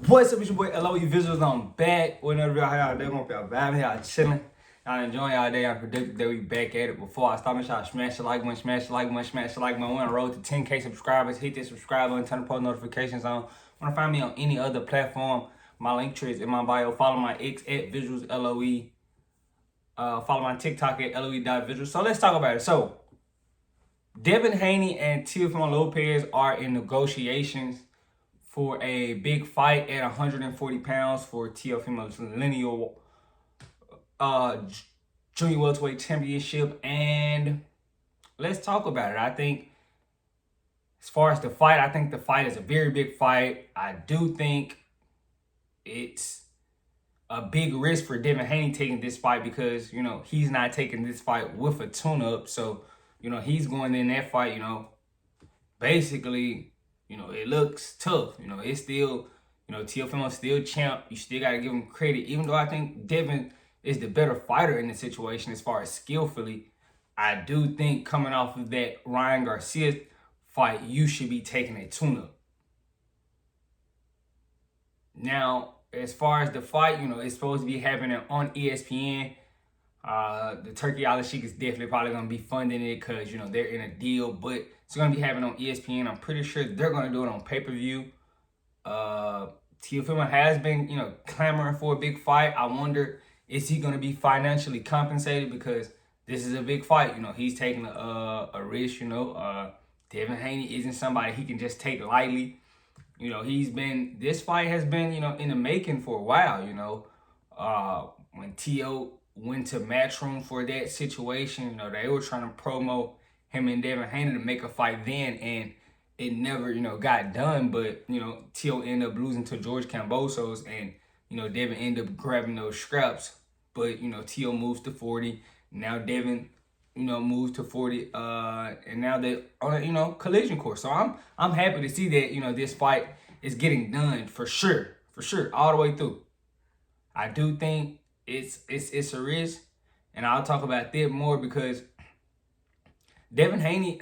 What's up, it's your boy LOE Visuals. I'm back with another video. How y'all doing? Hope y'all vibing, y'all chilling. Y'all enjoying y'all day. I predict that we back at it. Before I start, make sure y'all smash the like button, smash the like button, smash the like button. We're on the road to 10K subscribers. Hit that subscribe button, turn the post notifications on. Want to find me on any other platform? My link tree is in my bio. Follow my X at Visuals LOE. Follow my TikTok at LOE.visuals. So let's talk about it. So Devin Haney and Teofimo Lopez are in negotiations for a big fight at 140 pounds for Teofimo's lineal junior welterweight championship. And let's talk about it. I think as far as the fight, I think the fight is a very big fight. I do think it's a big risk for Devin Haney taking this fight because, he's not taking this fight with a tune-up. So, he's going in that fight, basically, it looks tough. It's still, Teofimo's still champ. You still got to give him credit. Even though I think Devin is the better fighter in the situation as far as skillfully, I do think coming off of that Ryan Garcia fight, you should be taking a tune-up. Now, as far as the fight, it's supposed to be happening on ESPN. The Turkey Island Sheik is definitely probably going to be funding it because, they're in a deal. But it's going to be happening on ESPN. I'm pretty sure they're going to do it on pay-per-view. Teofimo has been, clamoring for a big fight. I wonder, is he going to be financially compensated? Because this is a big fight. He's taking a risk, Devin Haney isn't somebody he can just take lightly. This fight has been, in the making for a while, when Teo went to Matchroom for that situation, they were trying to promote him and Devin Haney to make a fight then, and it never, got done, but, Teo ended up losing to George Kambosos, and, Devin ended up grabbing those scraps, but, Teo moves to 40, now Devin, moves to 40, and now they're on a, collision course. So I'm happy to see that, this fight is getting done for sure, all the way through. I do think it's a risk, and I'll talk about that more because Devin Haney,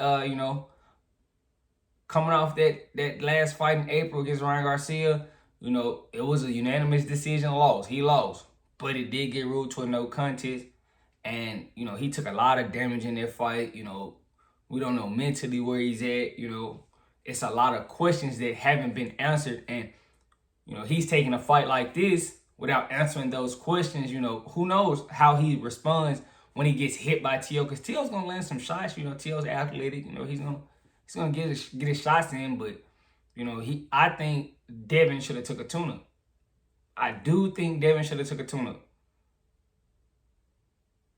coming off that last fight in April against Ryan Garcia, it was a unanimous decision loss. He lost, but it did get ruled to a no contest. And, he took a lot of damage in that fight. We don't know mentally where he's at. It's a lot of questions that haven't been answered. And, he's taking a fight like this without answering those questions. Who knows how he responds when he gets hit by Teo. Because Teo's going to land some shots. Teo's athletic. He's going to get his shots in. But, I think Devin should have took a tune-up. I do think Devin should have took a tune-up.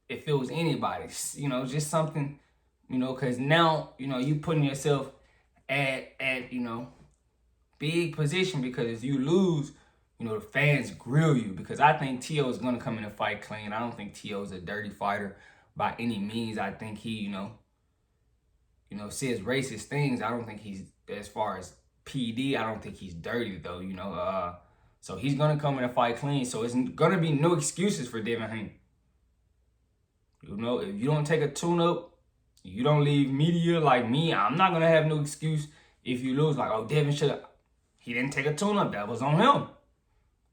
If it was anybody, just something, because now, you putting yourself at big position, because if you lose, the fans grill you, because I think Teo is going to come in and fight clean. I don't think Teo is a dirty fighter by any means. I think he, says racist things. I don't think he's, as far as PD, I don't think he's dirty though, so he's going to come in and fight clean. So it's going to be no excuses for Devin Haney. If you don't take a tune-up, you don't leave media like me, I'm not going to have no excuse if you lose. Like, oh, Devin should have. He didn't take a tune-up. That was on him.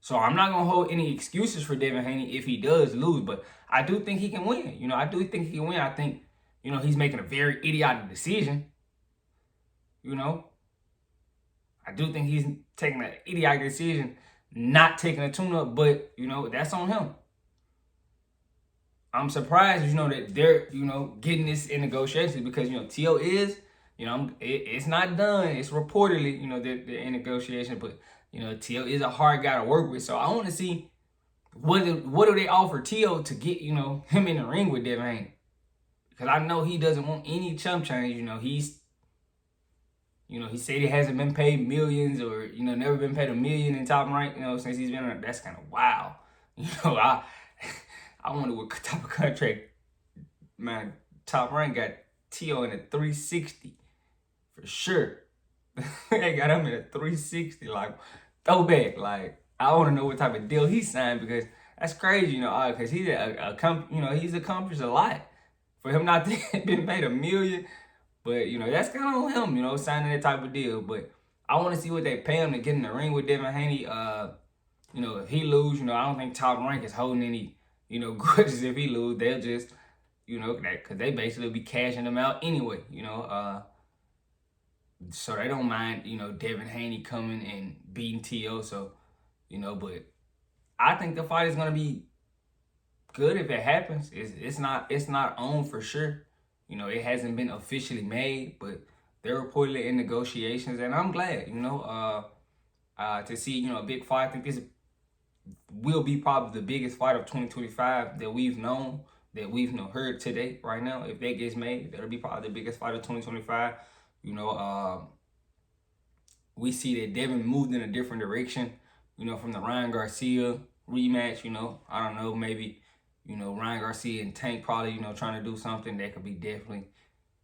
So I'm not going to hold any excuses for Devin Haney if he does lose. But I do think he can win. I do think he can win. I think, he's making a very idiotic decision. I do think he's taking an idiotic decision, not taking a tune-up. But, that's on him. I'm surprised, that they're, getting this in negotiations because, Teo is, it's not done. It's reportedly, they're in negotiation, but, Teo is a hard guy to work with. So I want to see what do they offer Teo to get, him in the ring with Devin Haney. Because I know he doesn't want any chump change. He said he hasn't been paid millions or, never been paid $1 million in Top Rank, since he's been on. That's kind of wild. I wonder what type of contract, man, Top Rank got Teo in a 360 for sure. They got him in a 360, like throwback. Like, I want to know what type of deal he signed because that's crazy, because he's he's accomplished a lot. For him not to have been paid $1 million, but that's kind of on him, signing that type of deal. But I want to see what they pay him to get in the ring with Devin Haney. You know, if he lose, you know, I don't think Top Rank is holding any, you know, grudges if he lose. They'll just, you know, because they basically be cashing them out anyway, you know. So they don't mind, you know, Devin Haney coming and beating T.O. So, you know, but I think the fight is gonna be good if it happens. It's not on for sure. You know, it hasn't been officially made, but they're reportedly in negotiations, and I'm glad, you know, to see, you know, a big fight. I think this will be probably the biggest fight of 2025 that we've known, that we've heard today, right now. If that gets made, that'll be probably the biggest fight of 2025. You know, we see that Devin moved in a different direction, you know, from the Ryan Garcia rematch. You know, I don't know, maybe, you know, Ryan Garcia and Tank probably, you know, trying to do something that could be definitely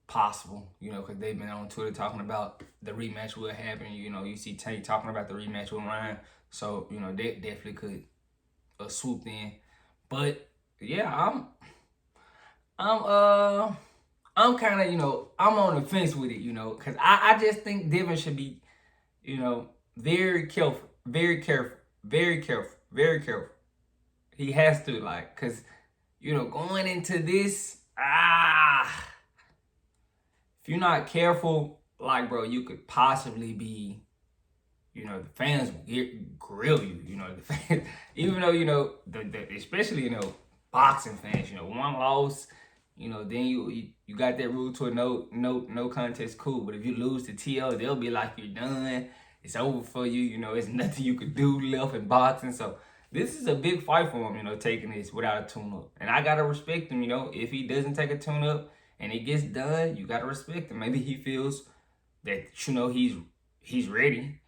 possible, you know, because they've been on Twitter talking about the rematch will happen. You know, you see Tank talking about the rematch with Ryan. So, you know, that definitely could swoop in. But yeah, I'm kind of, you know, I'm on the fence with it, you know, because I just think Devin should be, you know, very careful, very careful, very careful, very careful. He has to, like, because, you know, going into this, if you're not careful, like, bro, you could possibly be, you know, the fans will grill you, you know, the fans, even though, you know, especially, you know, boxing fans, you know, one loss, you know, then you got that rule to a no contest, cool. But if you lose to T.O., they'll be like, you're done. It's over for you. You know, it's nothing you could do left in boxing. So this is a big fight for him, you know, taking this without a tune-up. And I got to respect him, you know. If he doesn't take a tune-up and it gets done, you got to respect him. Maybe he feels that, you know, he's ready.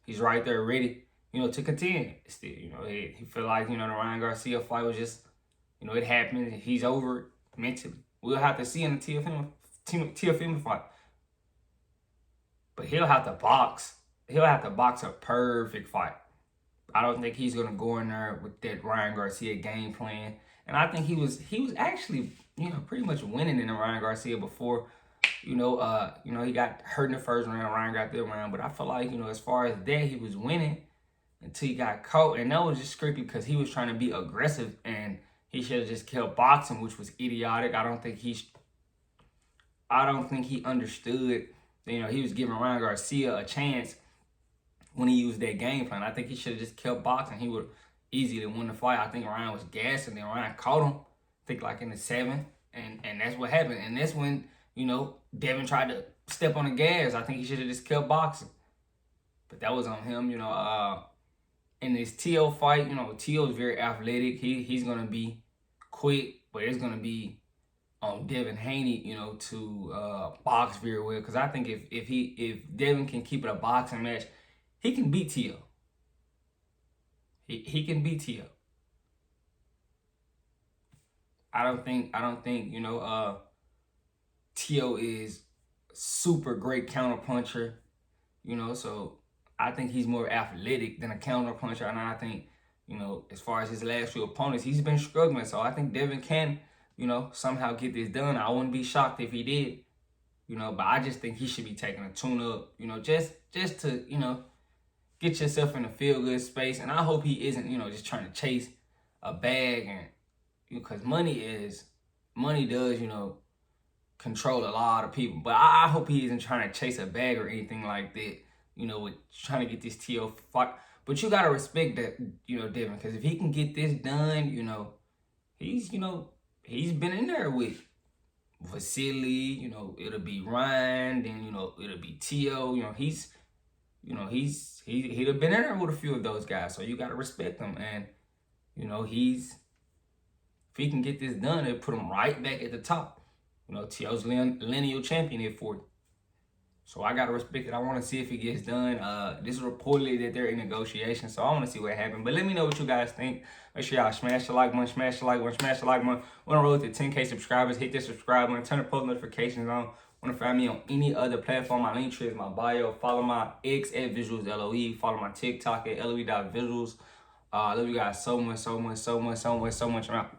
He's right there ready, you know, to contend still. You know, he feel like, you know, the Ryan Garcia fight was just, you know, it happened. He's over it mentally. We'll have to see in the TFM fight. But he'll have to box. He'll have to box a perfect fight. I don't think he's gonna go in there with that Ryan Garcia game plan. And I think he was actually, you know, pretty much winning in the Ryan Garcia before. You know, he got hurt in the first round. Ryan got that round, but I feel like, you know, as far as that, he was winning until he got caught, and that was just scrappy because he was trying to be aggressive, and he should have just kept boxing, which was idiotic. I don't think he understood. You know, he was giving Ryan Garcia a chance when he used that game plan. I think he should have just kept boxing. He would easily win the fight. I think Ryan was gassing, then Ryan caught him. I think like in the 7th, and that's what happened. And that's when, you know, Devin tried to step on the gas. I think he should have just kept boxing. But that was on him, you know. In this T.O. fight, you know, T.O. is very athletic. He's going to be quick, but it's going to be on Devin Haney, you know, to box very well. Because I think if Devin can keep it a boxing match, he can beat T.O. He can beat T.O. I don't think, you know, T.O. is super great counter puncher, you know, so I think he's more athletic than a counter puncher. And I think, you know, as far as his last few opponents, he's been struggling. So I think Devin can, you know, somehow get this done. I wouldn't be shocked if he did, you know, but I just think he should be taking a tune-up, you know, just to, you know, get yourself in a feel-good space. And I hope he isn't, you know, just trying to chase a bag, and because money does, you know, control a lot of people. But I hope he isn't trying to chase a bag or anything like that, you know, with trying to get this T.O. fight. But you got to respect that, you know, Devin, because if he can get this done, you know, he's been in there with Vasily, you know, it'll be Ryan, then, you know, it'll be T.O., you know, he'd have been in there with a few of those guys. So you got to respect him. And, you know, if he can get this done, it'll put him right back at the top. You know, T.O.'s lineal champion at 40. So I got to respect it. I want to see if it gets done. This is reportedly that they're in negotiations, so I want to see what happens. But let me know what you guys think. Make sure y'all smash the like button, smash the like button, smash the like button. We're on the road to 10K subscribers. Hit that subscribe button, turn the post notifications on. Want to find me on any other platform? My link tree is my bio. Follow my X at visualsLOE. Follow my TikTok at LOE.visuals. I love you guys so much. I'm out.